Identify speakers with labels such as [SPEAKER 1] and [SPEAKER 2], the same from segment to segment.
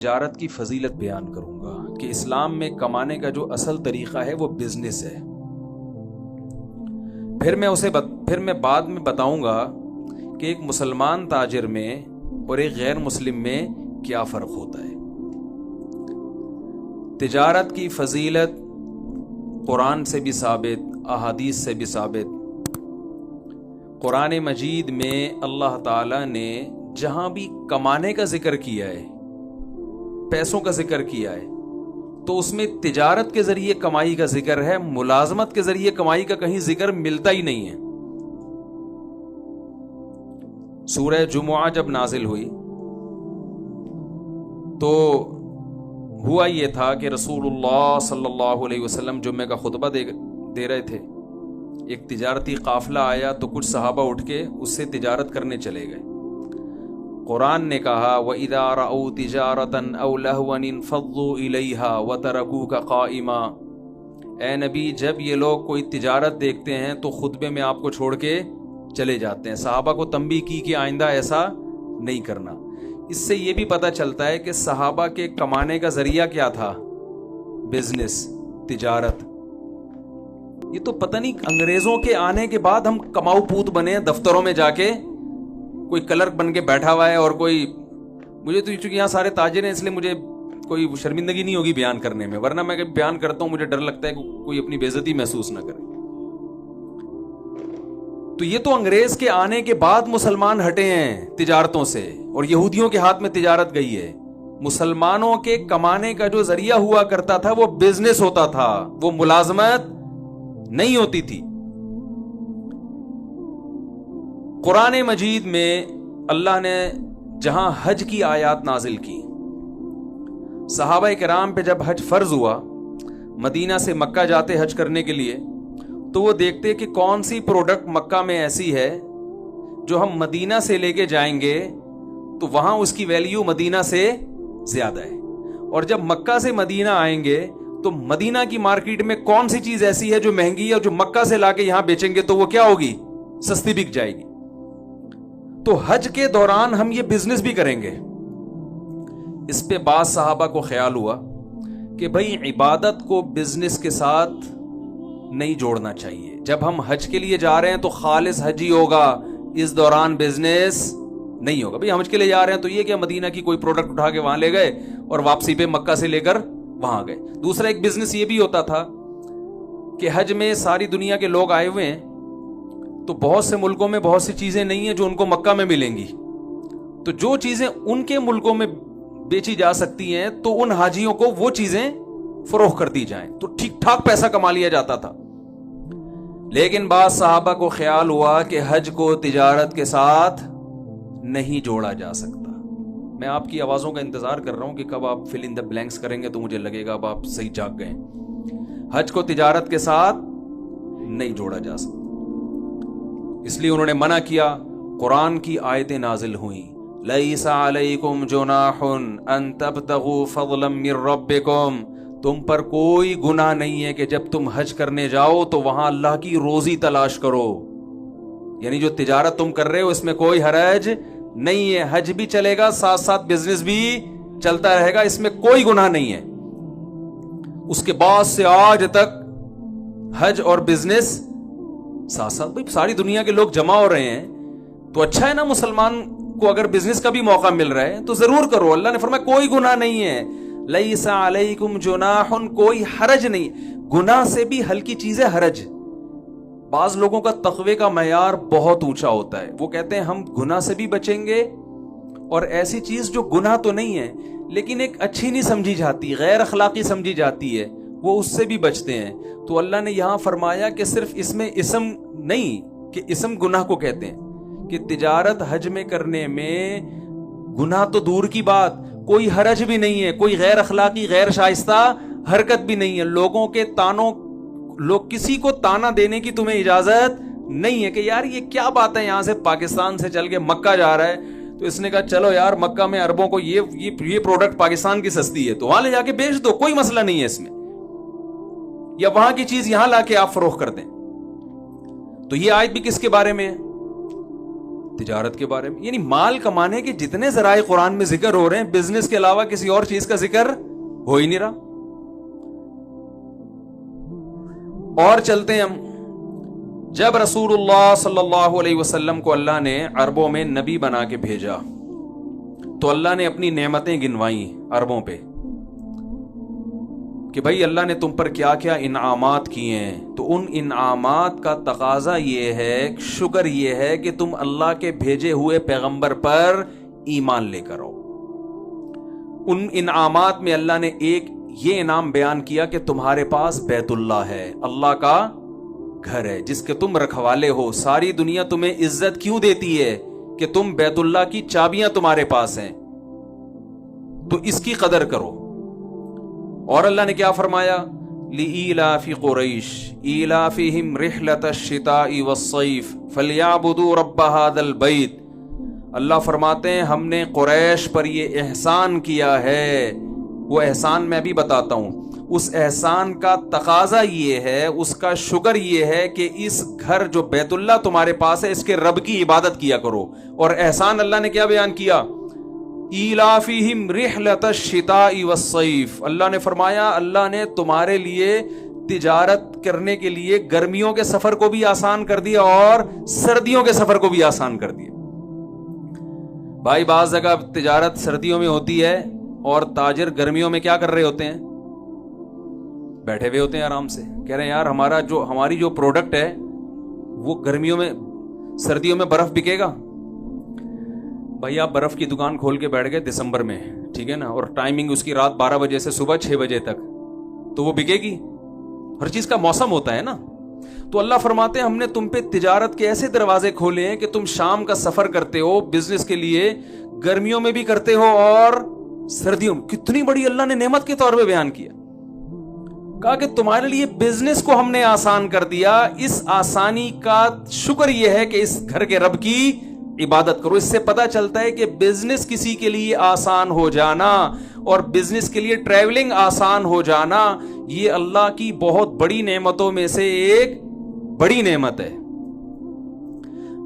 [SPEAKER 1] تجارت کی فضیلت بیان کروں گا کہ اسلام میں کمانے کا جو اصل طریقہ ہے وہ بزنس ہے۔ پھر میں بعد میں بتاؤں گا کہ ایک مسلمان تاجر میں اور ایک غیر مسلم میں کیا فرق ہوتا ہے۔ تجارت کی فضیلت قرآن سے بھی ثابت، احادیث سے بھی ثابت۔ قرآن مجید میں اللہ تعالیٰ نے جہاں بھی کمانے کا ذکر کیا ہے، پیسوں کا ذکر کیا ہے، تو اس میں تجارت کے ذریعے کمائی کا ذکر ہے، ملازمت کے ذریعے کمائی کا کہیں ذکر ملتا ہی نہیں ہے۔ سورہ جمعہ جب نازل ہوئی تو ہوا یہ تھا کہ رسول اللہ صلی اللہ علیہ وسلم جمعہ کا خطبہ دے رہے تھے۔ ایک تجارتی قافلہ آیا تو کچھ صحابہ اٹھ کے اس سے تجارت کرنے چلے گئے۔ قرآن نے کہا وَإِذَا رَأَوْا تِجَارَةً أَوْ لَهْوًا انفضوا إِلَيْهَا وَتَرَكُوكَ قَائِمًا، اے نبی جب یہ لوگ کوئی تجارت دیکھتے ہیں تو خطبے میں آپ کو چھوڑ کے چلے جاتے ہیں۔ صحابہ کو تنبیہ کی کہ آئندہ ایسا نہیں کرنا۔ اس سے یہ بھی پتہ چلتا ہے کہ صحابہ کے کمانے کا ذریعہ کیا تھا؟ بزنس، تجارت۔ یہ تو پتہ نہیں انگریزوں کے آنے کے بعد ہم کماؤ پوت بنے، دفتروں میں جا کے کوئی کلرک بن کے بیٹھا ہوا ہے، اور کوئی مجھے تو چونکہ یہاں سارے تاجر ہیں اس لیے مجھے کوئی شرمندگی نہیں ہوگی بیان کرنے میں، ورنہ میں کبھی بیان کرتا ہوں مجھے ڈر لگتا ہے کہ کوئی اپنی بے عزتی محسوس نہ کرے۔ تو یہ تو انگریز کے آنے کے بعد مسلمان ہٹے ہیں تجارتوں سے، اور یہودیوں کے ہاتھ میں تجارت گئی ہے۔ مسلمانوں کے کمانے کا جو ذریعہ ہوا کرتا تھا وہ بزنس ہوتا تھا، وہ ملازمت نہیں ہوتی تھی۔ قرآن مجید میں اللہ نے جہاں حج کی آیات نازل کی، صحابہ کرام پہ جب حج فرض ہوا، مدینہ سے مکہ جاتے حج کرنے کے لیے، تو وہ دیکھتے کہ کون سی پروڈکٹ مکہ میں ایسی ہے جو ہم مدینہ سے لے کے جائیں گے تو وہاں اس کی ویلیو مدینہ سے زیادہ ہے، اور جب مکہ سے مدینہ آئیں گے تو مدینہ کی مارکیٹ میں کون سی چیز ایسی ہے جو مہنگی ہے اور جو مکہ سے لا کے یہاں بیچیں گے تو وہ کیا ہوگی؟ سستی بک جائے گی۔ تو حج کے دوران ہم یہ بزنس بھی کریں گے۔ اس پہ بعض صحابہ کو خیال ہوا کہ بھئی عبادت کو بزنس کے ساتھ نہیں جوڑنا چاہیے، جب ہم حج کے لیے جا رہے ہیں تو خالص حج ہی ہوگا، اس دوران بزنس نہیں ہوگا۔ بھئی ہم حج کے لیے جا رہے ہیں تو یہ کہ مدینہ کی کوئی پروڈکٹ اٹھا کے وہاں لے گئے اور واپسی پہ مکہ سے لے کر وہاں گئے۔ دوسرا ایک بزنس یہ بھی ہوتا تھا کہ حج میں ساری دنیا کے لوگ آئے ہوئے ہیں تو بہت سے ملکوں میں بہت سی چیزیں نہیں ہیں جو ان کو مکہ میں ملیں گی، تو جو چیزیں ان کے ملکوں میں بیچی جا سکتی ہیں تو ان حاجیوں کو وہ چیزیں فروخت کر دی جائیں، تو ٹھیک ٹھاک پیسہ کما لیا جاتا تھا۔ لیکن بعض صحابہ کو خیال ہوا کہ حج کو تجارت کے ساتھ نہیں جوڑا جا سکتا۔ میں آپ کی آوازوں کا انتظار کر رہا ہوں کہ کب آپ فل ان دا بلینکس کریں گے تو مجھے لگے گا اب آپ صحیح جاگ گئے۔ حج کو تجارت کے ساتھ نہیں جوڑا جا سکتا، اس لیے انہوں نے منع کیا۔ قرآن کی آیتیں نازل ہوئیں، لیس علیکم جناح ان تبتغوا فضلا من ربکم، تم پر کوئی گناہ نہیں ہے کہ جب تم حج کرنے جاؤ تو وہاں اللہ کی روزی تلاش کرو، یعنی جو تجارت تم کر رہے ہو اس میں کوئی حرج نہیں ہے، حج بھی چلے گا ساتھ ساتھ بزنس بھی چلتا رہے گا، اس میں کوئی گناہ نہیں ہے۔ اس کے بعد سے آج تک حج اور بزنس ساتھ ساتھ، بھئی ساری دنیا کے لوگ جمع ہو رہے ہیں تو اچھا ہے نا، مسلمان کو اگر بزنس کا بھی موقع مل رہا ہے تو ضرور کرو۔ اللہ نے فرمایا کوئی گناہ نہیں ہے، لیس علیکم جناح، کوئی حرج نہیں۔ گناہ سے بھی ہلکی چیز ہے حرج۔ بعض لوگوں کا تقوی کا معیار بہت اونچا ہوتا ہے، وہ کہتے ہیں ہم گناہ سے بھی بچیں گے، اور ایسی چیز جو گناہ تو نہیں ہے لیکن ایک اچھی نہیں سمجھی جاتی، غیر اخلاقی سمجھی جاتی ہے، وہ اس سے بھی بچتے ہیں۔ تو اللہ نے یہاں فرمایا کہ صرف اس میں اسم نہیں کہ اسم گناہ کو کہتے ہیں، کہ تجارت حج میں کرنے میں گناہ تو دور کی بات، کوئی حرج بھی نہیں ہے، کوئی غیر اخلاقی غیر شائستہ حرکت بھی نہیں ہے۔ لوگوں کے تانوں، کسی کو تانا دینے کی تمہیں اجازت نہیں ہے کہ یار یہ کیا بات ہے، یہاں سے پاکستان سے چل کے مکہ جا رہا ہے تو اس نے کہا چلو یار مکہ میں عربوں کو یہ پروڈکٹ پاکستان کی سستی ہے تو وہاں لے جا کے بیچ دو، کوئی مسئلہ نہیں ہے اس میں، یا وہاں کی چیز یہاں لا کے آپ فروخت کر دیں۔ تو یہ آیت بھی کس کے بارے میں ہے؟ تجارت کے بارے میں. یعنی مال کمانے کے جتنے ذرائع قرآن میں ذکر ہو رہے ہیں، بزنس کے علاوہ کسی اور چیز کا ذکر ہو ہی نہیں رہا. اور چلتے ہیں ہم. جب رسول اللہ صلی اللہ علیہ وسلم کو اللہ نے عربوں میں نبی بنا کے بھیجا تو اللہ نے اپنی نعمتیں گنوائیں عربوں پہ کہ بھائی اللہ نے تم پر کیا کیا انعامات کیے ہیں. تو ان انعامات کا تقاضا یہ ہے، شکر یہ ہے کہ تم اللہ کے بھیجے ہوئے پیغمبر پر ایمان لے کر آؤ. ان انعامات میں اللہ نے ایک یہ انعام بیان کیا کہ تمہارے پاس بیت اللہ ہے، اللہ کا گھر ہے جس کے تم رکھوالے ہو. ساری دنیا تمہیں عزت کیوں دیتی ہے کہ تم بیت اللہ کی چابیاں تمہارے پاس ہیں، تو اس کی قدر کرو. اور اللہ نے کیا فرمایا؟ لِإِيلَافِ قُرَيْشٍ إِيلَافِهِمْ رِحْلَةَ الشِّتَاءِ وَالصَّيْفِ فَلْيَعْبُدُوا رَبَّ هَذَا الْبَيْتِ. اللہ فرماتے ہیں ہم نے قریش پر یہ احسان کیا ہے. وہ احسان میں بھی بتاتا ہوں. اس احسان کا تقاضا یہ ہے، اس کا شکر یہ ہے کہ اس گھر جو بیت اللہ تمہارے پاس ہے اس کے رب کی عبادت کیا کرو. اور احسان اللہ نے کیا بیان کیا؟ ایلافہم رحلۃ الشتاء والصیف. اللہ نے فرمایا اللہ نے تمہارے لیے تجارت کرنے کے لیے گرمیوں کے سفر کو بھی آسان کر دیا اور سردیوں کے سفر کو بھی آسان کر دیا. بھائی بعض جگہ تجارت سردیوں میں ہوتی ہے اور تاجر گرمیوں میں کیا کر رہے ہوتے ہیں؟ بیٹھے ہوئے ہوتے ہیں آرام سے، کہہ رہے ہیں یار ہماری جو پروڈکٹ ہے وہ گرمیوں میں، سردیوں میں برف بکے گا. بھائی آپ برف کی دکان کھول کے بیٹھ گئے دسمبر میں، ٹھیک ہے نا، اور ٹائمنگ اس کی رات 12 بجے سے صبح 6 بجے تک، تو وہ بکے گی؟ ہر چیز کا موسم ہوتا ہے نا. تو اللہ فرماتے ہیں ہم نے تم پہ تجارت کے ایسے دروازے کھولے ہیں کہ تم شام کا سفر کرتے ہو بزنس کے لیے، گرمیوں میں بھی کرتے ہو اور سردیوں میں. کتنی بڑی اللہ نے نعمت کے طور پہ بیان کیا. کہا کہ تمہارے لیے بزنس کو ہم نے آسان کر دیا. اس آسانی کا شکر یہ ہے کہ اس گھر کے رب کی عبادت کرو. اس سے پتہ چلتا ہے کہ بزنس کسی کے لیے آسان ہو جانا اور بزنس کے لیے ٹریولنگ آسان ہو جانا یہ اللہ کی بہت بڑی نعمتوں میں سے ایک بڑی نعمت ہے.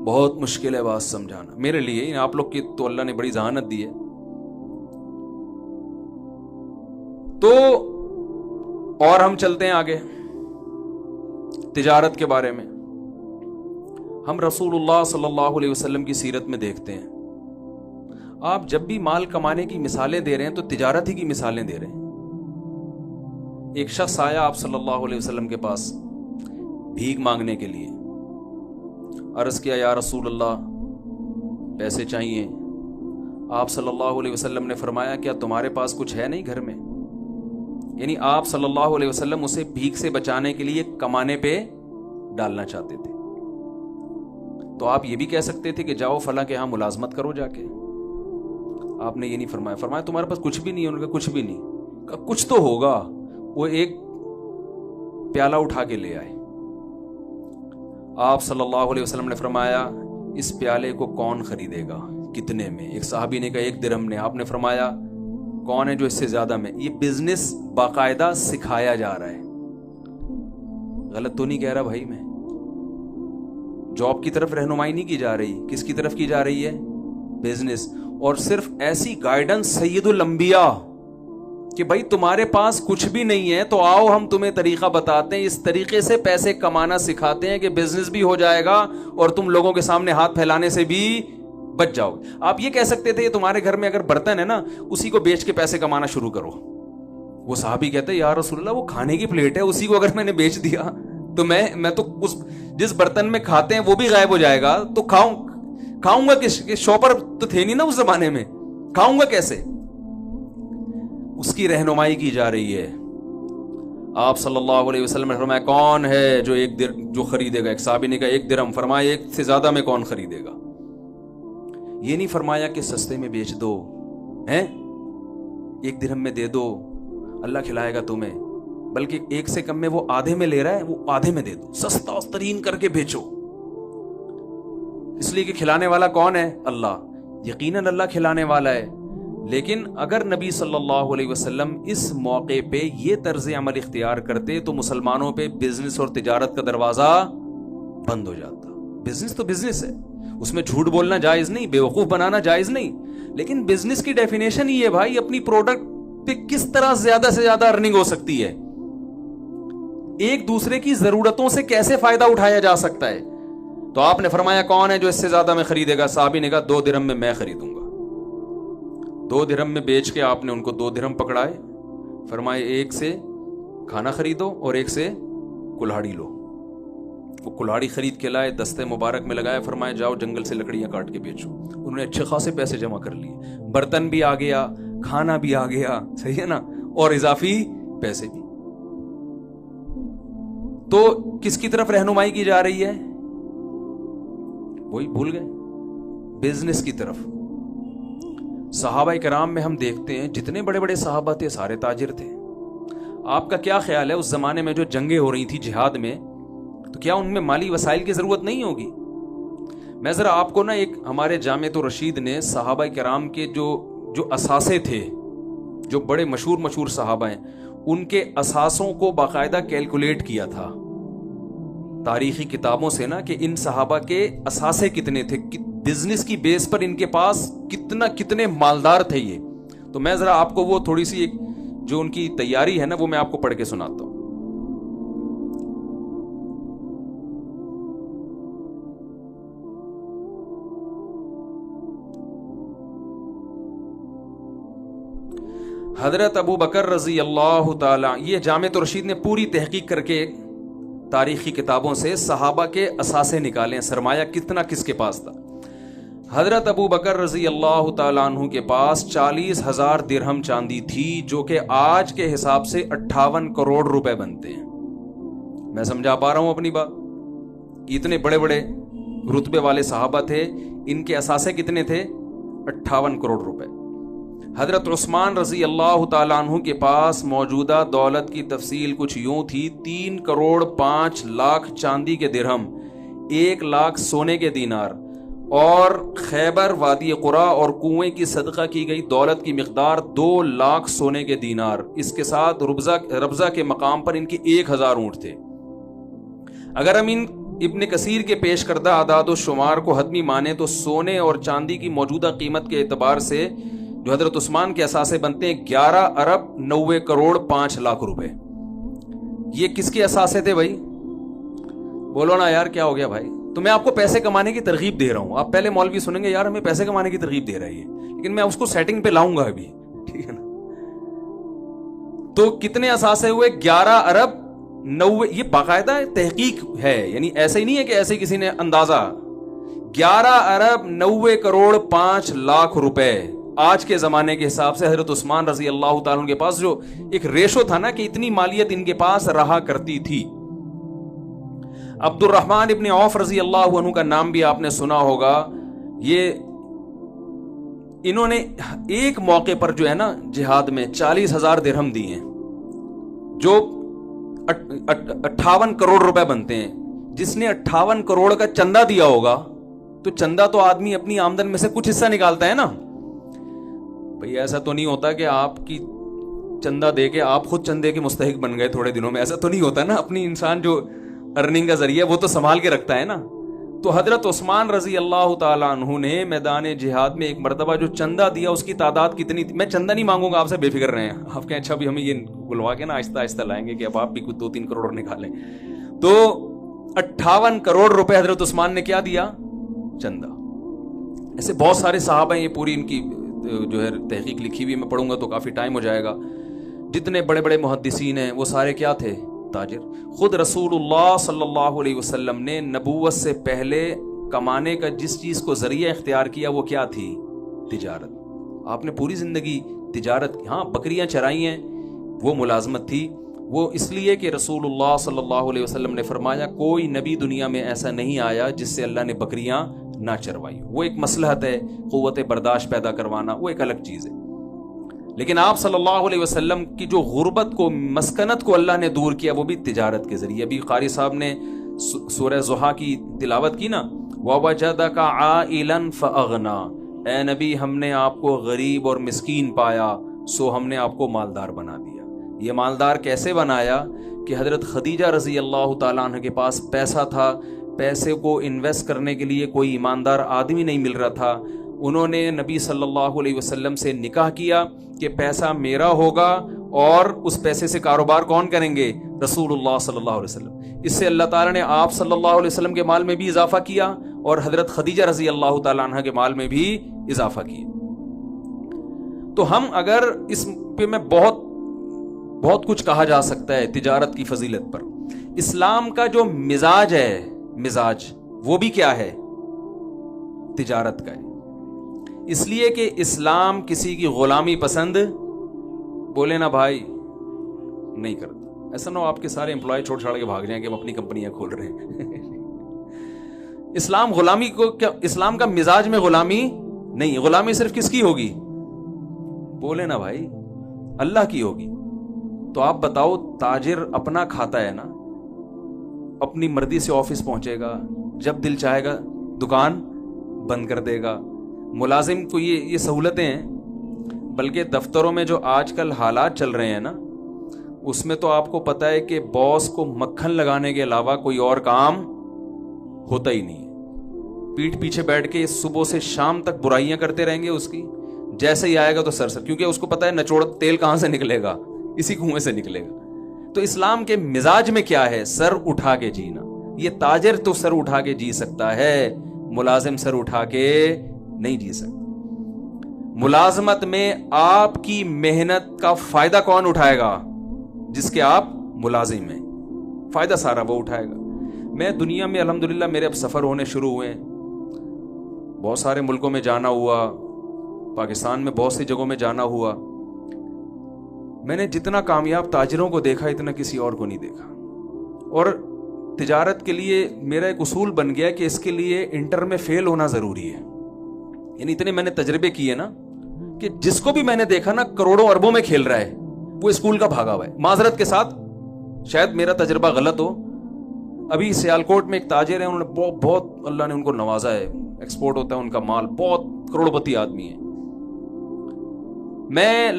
[SPEAKER 1] بہت مشکل ہے بات سمجھانا میرے لیے. آپ لوگ کی تو اللہ نے بڑی ذہانت دی ہے. تو اور ہم چلتے ہیں آگے تجارت کے بارے میں. ہم رسول اللہ صلی اللہ علیہ وسلم کی سیرت میں دیکھتے ہیں آپ جب بھی مال کمانے کی مثالیں دے رہے ہیں تو تجارت ہی کی مثالیں دے رہے ہیں. ایک شخص آیا آپ صلی اللہ علیہ وسلم کے پاس بھیک مانگنے کے لیے. عرض کیا یا رسول اللہ پیسے چاہیے. آپ صلی اللہ علیہ وسلم نے فرمایا کیا تمہارے پاس کچھ ہے نہیں گھر میں؟ یعنی آپ صلی اللہ علیہ وسلم اسے بھیک سے بچانے کے لیے کمانے پہ ڈالنا چاہتے تھے. تو آپ یہ بھی کہہ سکتے تھے کہ جاؤ فلاں کے ہاں ملازمت کرو جا کے. آپ نے یہ نہیں فرمایا. فرمایا تمہارے پاس کچھ بھی نہیں ہے؟ انہوں نے کہا کچھ بھی نہیں. کہا کچھ تو ہوگا. وہ ایک پیالہ اٹھا کے لے آئے. آپ صلی اللہ علیہ وسلم نے فرمایا اس پیالے کو کون خریدے گا؟ کتنے میں؟ ایک صحابی نے کہا 1 درہم نے. آپ نے فرمایا کون ہے جو اس سے زیادہ میں؟ یہ بزنس باقاعدہ سکھایا جا رہا ہے. غلط تو نہیں کہہ رہا بھائی میں؟ جاب کی طرف رہنمائی نہیں کی جا رہی. کس کی طرف کی جا رہی ہے؟ بزنس. اور صرف ایسی گائیڈنس سید الانبیاء کہ بھائی تمہارے پاس کچھ بھی نہیں ہے تو آؤ ہم تمہیں طریقہ بتاتے ہیں. اس طریقے سے پیسے کمانا سکھاتے ہیں کہ بزنس بھی ہو جائے گا اور تم لوگوں کے سامنے ہاتھ پھیلانے سے بھی بچ جاؤ. آپ یہ کہہ سکتے تھے تمہارے گھر میں اگر برتن ہے نا اسی کو بیچ کے پیسے کمانا شروع کرو. وہ صحابی کہتے ہیں یا رسول اللہ وہ کھانے کی پلیٹ ہے، اسی کو اگر میں نے بیچ دیا تو میں تو اس جس برتن میں کھاتے ہیں وہ بھی غائب ہو جائے گا. تو کھاؤں گا کس؟ شاپر تو تھے نہیں نا اس زمانے میں. کھاؤں گا کیسے؟ اس کی رہنمائی کی جا رہی ہے. آپ صلی اللہ علیہ وسلم نے فرمایا کون ہے جو خریدے گا؟ ایک صحابی نے کہا 1 درہم. فرمایا 1 سے زیادہ میں کون خریدے گا؟ یہ نہیں فرمایا کہ سستے میں بیچ دو ہیں، 1 درہم میں دے دو اللہ کھلائے گا تمہیں، بلکہ 1 سے کم میں وہ آدھے میں لے رہا ہے وہ آدھے میں دے دو، سستا ترین کر کے بیچو. اس لیے کہ کھلانے والا کون ہے؟ اللہ. یقیناً اللہ کھلانے والا ہے. لیکن اگر نبی صلی اللہ علیہ وسلم اس موقع پہ یہ طرز عمل اختیار کرتے تو مسلمانوں پہ بزنس اور تجارت کا دروازہ بند ہو جاتا. بزنس تو بزنس ہے، اس میں جھوٹ بولنا جائز نہیں، بیوقوف بنانا جائز نہیں، لیکن بزنس کی ڈیفینیشن یہ ہے بھائی اپنی پروڈکٹ پہ کس طرح زیادہ سے زیادہ ارننگ ہو سکتی ہے، ایک دوسرے کی ضرورتوں سے کیسے فائدہ اٹھایا جا سکتا ہے. تو آپ نے فرمایا کون ہے جو اس سے زیادہ میں خریدے گا؟ صحابی نے کہا 2 درہم میں خریدوں گا. 2 درہم میں بیچ کے آپ نے ان کو 2 درہم پکڑائے، فرمائے ایک سے کھانا خریدو اور ایک سے کلہاڑی لو. وہ کلہاڑی خرید کے لائے، دستے مبارک میں لگایا، فرمایا جاؤ جنگل سے لکڑیاں کاٹ کے بیچو. انہوں نے اچھے خاصے پیسے جمع کر لیے، برتن بھی آ گیا، کھانا بھی آ گیا، صحیح ہے نا، اور اضافی پیسے بھی. تو کس کی طرف رہنمائی کی جا رہی ہے؟ وہی بھول گئے، بزنس کی طرف. صحابہ کرام میں ہم دیکھتے ہیں جتنے بڑے بڑے صحابہ تھے سارے تاجر تھے. آپ کا کیا خیال ہے اس زمانے میں جو جنگیں ہو رہی تھی جہاد میں، تو کیا ان میں مالی وسائل کی ضرورت نہیں ہوگی؟ میں ذرا آپ کو نا ایک ہمارے جامعۃ الرشید نے صحابہ کرام کے جو اثاثے تھے، جو بڑے مشہور صحابہ ہیں، ان کے اثاثوں کو باقاعدہ کیلکولیٹ کیا تھا تاریخی کتابوں سے نا، کہ ان صحابہ کے اثاثے کتنے تھے، بزنس کی بیس پر ان کے پاس کتنے مالدار تھے یہ. تو میں ذرا آپ کو وہ تھوڑی سی ایک جو ان کی تیاری ہے نا وہ میں آپ کو پڑھ کے سناتا ہوں. حضرت ابو بکر رضی اللہ تعالی، یہ جامعۃ الرشید نے پوری تحقیق کر کے تاریخی کتابوں سے صحابہ کے اثاثے نکالے ہیں، سرمایہ کتنا کس کے پاس تھا. حضرت ابو بکر رضی اللہ تعالیٰ عنہ کے پاس 40,000 درہم چاندی تھی، جو کہ آج کے حساب سے 58 کروڑ روپے بنتے ہیں. میں سمجھا پا رہا ہوں اپنی بات؟ اتنے بڑے بڑے رتبے والے صحابہ تھے، ان کے اثاثے کتنے تھے؟ 58 کروڑ روپے. حضرت عثمان رضی اللہ تعالیٰ عنہ کے پاس موجودہ دولت کی تفصیل کچھ یوں تھی: 3 کروڑ 5 لاکھ چاندی کے درہم، 1 لاکھ سونے کے دینار، اور خیبر، وادی قرا اور کنویں کی صدقہ کی گئی دولت کی مقدار 2 لاکھ سونے کے دینار. اس کے ساتھ ربضہ کے مقام پر ان کے 1000 اونٹ تھے. اگر ہم ان ابن کثیر کے پیش کردہ اعداد و شمار کو حتمی مانیں تو سونے اور چاندی کی موجودہ قیمت کے اعتبار سے جو حضرت عثمان کے اثاثے بنتے ہیں 11 ارب 90 کروڑ 5 لاکھ روپے. یہ کس کے اثاثے تھے بھائی؟ بولو نا یار، کیا ہو گیا بھائی؟ تو میں آپ کو پیسے کمانے کی ترغیب دے رہا ہوں. آپ پہلے مولوی سنیں گے یار ہمیں پیسے کمانے کی ترغیب دے رہی ہے، لیکن میں اس کو سیٹنگ پہ لاؤں گا ابھی، ٹھیک ہے نا. تو کتنے اثاثے ہوئے؟ 11 ارب 90. یہ باقاعدہ تحقیق ہے، یعنی ایسے ہی نہیں ہے کہ ایسے کسی نے اندازہ. 11 ارب 90 کروڑ 5 لاکھ روپے آج کے زمانے کے حساب سے. حضرت عثمان رضی اللہ تعالیٰ کے پاس جو ایک ریشو تھا نا کہ اتنی مالیت ان کے پاس رہا کرتی تھی. عبد الرحمن ابن عوف رضی اللہ عنہ کا نام بھی آپ نے سنا ہوگا. یہ انہوں نے ایک موقع پر جو ہے نا جہاد میں 40,000 درہم دیے ہیں، جو 58 کروڑ روپے بنتے ہیں. جس نے 58 کروڑ کا چندہ دیا ہوگا تو چندہ تو آدمی اپنی آمدن میں سے کچھ حصہ نکالتا ہے نا بھئی. ایسا تو نہیں ہوتا کہ آپ کی چندہ دے کے آپ خود چندے کے مستحق بن گئے تھوڑے دنوں میں، ایسا تو نہیں ہوتا نا. اپنی انسان جو ارننگ کا ذریعہ وہ تو سنبھال کے رکھتا ہے نا. تو حضرت عثمان رضی اللہ تعالیٰ عنہ نے میدان جہاد میں ایک مرتبہ جو چندہ دیا اس کی تعداد کتنی تھی؟ میں چندہ نہیں مانگوں گا آپ سے، بے فکر رہے ہیں. آپ کہیں اچھا بھی ہمیں یہ بلوا کے نا آہستہ آہستہ لائیں گے کہ اب آپ بھی کچھ 2-3 کروڑ نکالیں. تو 58 کروڑ روپے حضرت عثمان نے کیا دیا؟ چندہ. ایسے بہت سارے صحابہ ہیں، یہ پوری ان کی جو ہے تحقیق لکھی ہوئی، میں پڑھوں گا تو کافی ٹائم ہو جائے گا. جتنے بڑے بڑے محدثین ہیں وہ سارے کیا تھے؟ تاجر. خود رسول اللہ صلی اللہ علیہ وسلم نے نبوت سے پہلے کمانے کا جس چیز کو ذریعہ اختیار کیا وہ کیا تھی؟ تجارت. آپ نے پوری زندگی تجارت کی. ہاں بکریاں چرائی ہیں، وہ ملازمت تھی. وہ اس لیے کہ رسول اللہ صلی اللہ علیہ وسلم نے فرمایا کوئی نبی دنیا میں ایسا نہیں آیا جس سے اللہ نے بکریاں نہ چروائی. وہ ایک مصلحت ہے، قوت برداشت پیدا کروانا وہ ایک الگ چیز ہے. لیکن آپ صلی اللہ علیہ وسلم کی جو غربت کو، مسکنت کو اللہ نے دور کیا وہ بھی تجارت کے ذریعے. ابھی قاری صاحب نے سورہ ضحیٰ کی تلاوت کی نا، وَوَجَدَكَ عَائِلًا فَأَغْنَا. اے نبی ہم نے آپ کو غریب اور مسکین پایا سو ہم نے آپ کو مالدار بنا دیا. یہ مالدار کیسے بنایا کہ حضرت خدیجہ رضی اللہ تعالیٰ عنہ کے پاس پیسہ تھا پیسے کو انویسٹ کرنے کے لیے کوئی ایماندار آدمی نہیں مل رہا تھا. انہوں نے نبی صلی اللہ علیہ وسلم سے نکاح کیا کہ پیسہ میرا ہوگا اور اس پیسے سے کاروبار کون کریں گے؟ رسول اللہ صلی اللہ علیہ وسلم. اس سے اللہ تعالیٰ نے آپ صلی اللہ علیہ وسلم کے مال میں بھی اضافہ کیا اور حضرت خدیجہ رضی اللہ تعالیٰ عنہ کے مال میں بھی اضافہ کیا. تو ہم اگر اس پہ میں بہت کچھ کہا جا سکتا ہے تجارت کی فضیلت پر. اسلام کا جو مزاج وہ بھی کیا ہے؟ تجارت کا ہے. اس لیے کہ اسلام کسی کی غلامی پسند بولے نا بھائی نہیں کرتا. ایسا نہ ہو آپ کے سارے امپلائی چھوڑ چھاڑ کے بھاگ جائیں کہ ہم اپنی کمپنیاں کھول رہے ہیں. اسلام غلامی کو کیا، اسلام کا مزاج میں غلامی نہیں. غلامی صرف کس کی ہوگی؟ بولے نا بھائی اللہ کی ہوگی. تو آپ بتاؤ، تاجر اپنا کھاتا ہے نا، اپنی مرضی سے آفس پہنچے گا، جب دل چاہے گا دکان بند کر دے گا. ملازم کو یہ سہولتیں ہیں. بلکہ دفتروں میں جو آج کل حالات چل رہے ہیں نا، اس میں تو آپ کو پتا ہے کہ باس کو مکھن لگانے کے علاوہ کوئی اور کام ہوتا ہی نہیں ہے. پیٹھ پیچھے بیٹھ کے صبح سے شام تک برائیاں کرتے رہیں گے اس کی. جیسے ہی آئے گا تو سر کیونکہ اس کو پتا ہے نچوڑ تیل کہاں سے نکلے گا، اسی کنویں سے نکلے گا. تو اسلام کے مزاج میں کیا ہے؟ سر اٹھا کے جینا. یہ تاجر تو سر اٹھا کے جی سکتا ہے، ملازم سر اٹھا کے نہیں جی سکتا. ملازمت میں آپ کی محنت کا فائدہ کون اٹھائے گا؟ جس کے آپ ملازم ہیں. فائدہ سارا وہ اٹھائے گا. میں دنیا میں الحمدللہ میرے اب سفر ہونے شروع ہوئے، بہت سارے ملکوں میں جانا ہوا، پاکستان میں بہت سی جگہوں میں جانا ہوا. میں نے جتنا کامیاب تاجروں کو دیکھا اتنا کسی اور کو نہیں دیکھا. اور تجارت کے لیے میرا ایک اصول بن گیا کہ اس کے لیے انٹر میں فیل ہونا ضروری ہے. یعنی اتنے میں نے تجربے کیے نا کہ جس کو بھی میں نے دیکھا نا کروڑوں اربوں میں کھیل رہا ہے، وہ اسکول کا بھاگا ہوا ہے. معذرت کے ساتھ شاید میرا تجربہ غلط ہو. ابھی سیالکوٹ میں ایک تاجر ہیں، انہوں نے بہت اللہ نے ان کو نوازا ہے، ایکسپورٹ ہوتا ہے ان کا مال، بہت کروڑ پتی آدمی ہے. میں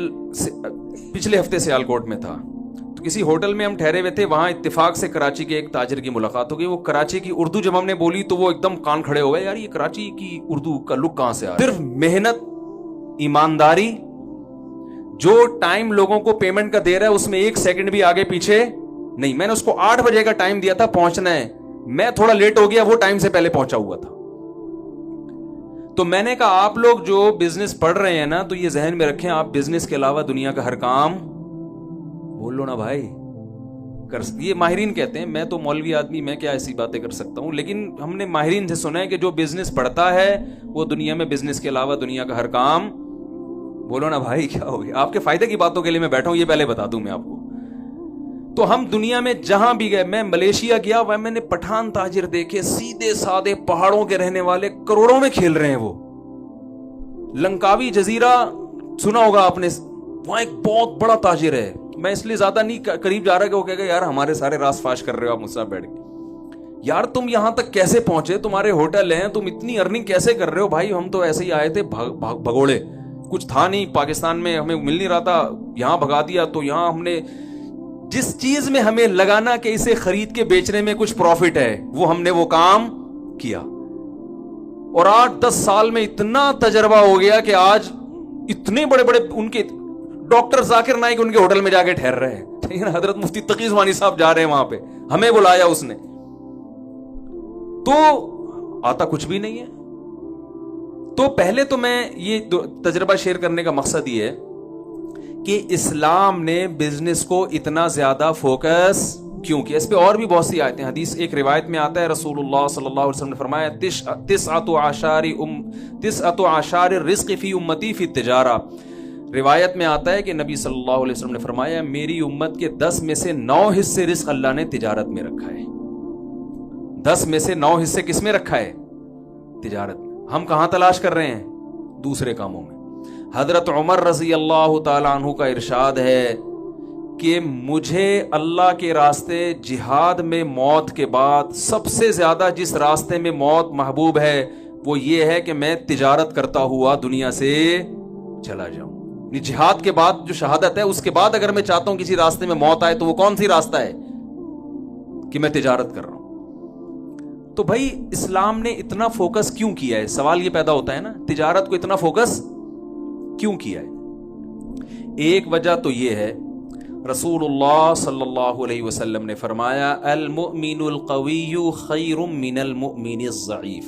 [SPEAKER 1] پچھلے ہفتے سیالکوٹ میں تھا تو کسی ہوٹل میں ہم ٹھہرے ہوئے تھے. وہاں اتفاق سے کراچی کے ایک تاجر کی ملاقات ہو گئی. وہ کراچی کی اردو جب ہم نے بولی تو وہ ایک دم کان کھڑے ہو گئے، یار یہ کراچی کی اردو کا لک کہاں سے آ رہا ہے؟ صرف محنت، ایمانداری، جو ٹائم لوگوں کو پیمنٹ کا دے رہا ہے اس میں ایک سیکنڈ بھی آگے پیچھے نہیں. میں نے اس کو 8 بجے کا ٹائم دیا تھا پہنچنا ہے، میں تھوڑا لیٹ ہو گیا، وہ ٹائم سے پہلے پہنچا ہوا تھا. تو میں نے کہا آپ لوگ جو بزنس پڑھ رہے ہیں نا تو یہ ذہن میں رکھیں، آپ بزنس کے علاوہ دنیا کا ہر کام بول لو نا بھائی یہ ماہرین کہتے ہیں. میں تو مولوی آدمی، میں کیا ایسی باتیں کر سکتا ہوں، لیکن ہم نے ماہرین سے سنا ہے کہ جو بزنس پڑھتا ہے وہ دنیا میں بزنس کے علاوہ دنیا کا ہر کام بولو نا بھائی. کیا ہو گیا؟ آپ کے فائدے کی باتوں کے لیے میں بیٹھا ہوں، یہ پہلے بتا دوں میں آپ کو. تو ہم دنیا میں جہاں بھی گئے، میں ملیشیا گیا، وہ میں نے پٹھان تاجر دیکھے، سیدھے سادے پہاڑوں کے رہنے والے، کروڑوں میں کھیل رہے ہیں. وہ لنکاوی جزیرہ سنا ہوگا آپ نے، وہاں ایک بہت بڑا تاجر ہے. میں اس لیے زیادہ نہیں قریب جا رہا کہ وہ کہے گا یار ہمارے سارے راز فاش کر رہے ہو آپ مجھ سے بیٹھ کے. یار تم یہاں تک کیسے پہنچے؟ تمہارے ہوٹل ہیں، تم اتنی ارننگ کیسے کر رہے ہو؟ بھائی ہم تو ایسے ہی آئے تھے بھگوڑے، کچھ تھا نہیں، پاکستان میں ہمیں مل نہیں رہا تھا، یہاں بھگا دیا. تو یہاں ہم نے جس چیز میں ہمیں لگانا کہ اسے خرید کے بیچنے میں کچھ پروفٹ ہے، وہ ہم نے وہ کام کیا. اور 8-10 سال میں اتنا تجربہ ہو گیا کہ آج اتنے بڑے بڑے ان کے ڈاکٹر ذاکر نائک ان کے ہوٹل میں جا کے ٹھہر رہے ہیں. ٹھیک ہے نا؟ حضرت مفتی تقی عثمانی صاحب جا رہے ہیں وہاں پہ، ہمیں بلایا اس نے. تو آتا کچھ بھی نہیں ہے. تو پہلے تو میں یہ تجربہ شیئر کرنے کا مقصد یہ ہے کہ اسلام نے بزنس کو اتنا زیادہ فوکس کیوں کیا. اس پہ اور بھی بہت سی آیتیں. حدیث ایک روایت میں آتا ہے رسول اللہ صلی اللہ علیہ وسلم نے فرمایا تسعۃ اعشار الرزق فی امتی فی التجارہ. روایت میں آتا ہے کہ نبی صلی اللہ علیہ وسلم نے فرمایا میری امت کے 10 میں سے 9 حصے رزق اللہ نے تجارت میں رکھا ہے. 10 میں سے 9 حصے کس میں رکھا ہے؟ تجارت میں. ہم کہاں تلاش کر رہے ہیں؟ دوسرے کاموں میں. حضرت عمر رضی اللہ تعالی عنہ کا ارشاد ہے کہ مجھے اللہ کے راستے جہاد میں موت کے بعد سب سے زیادہ جس راستے میں موت محبوب ہے وہ یہ ہے کہ میں تجارت کرتا ہوا دنیا سے چلا جاؤں. جہاد کے بعد جو شہادت ہے اس کے بعد اگر میں چاہتا ہوں کسی راستے میں موت آئے تو وہ کون سی راستہ ہے؟ کہ میں تجارت کر رہا ہوں. تو بھائی اسلام نے اتنا فوکس کیوں کیا ہے؟ سوال یہ پیدا ہوتا ہے نا، تجارت کو اتنا فوکس کیوں کیا ہے؟ ایک وجہ تو یہ ہے، رسول اللہ صلی اللہ علیہ وسلم نے فرمایا المؤمن القوی خیر من المؤمن الضعیف،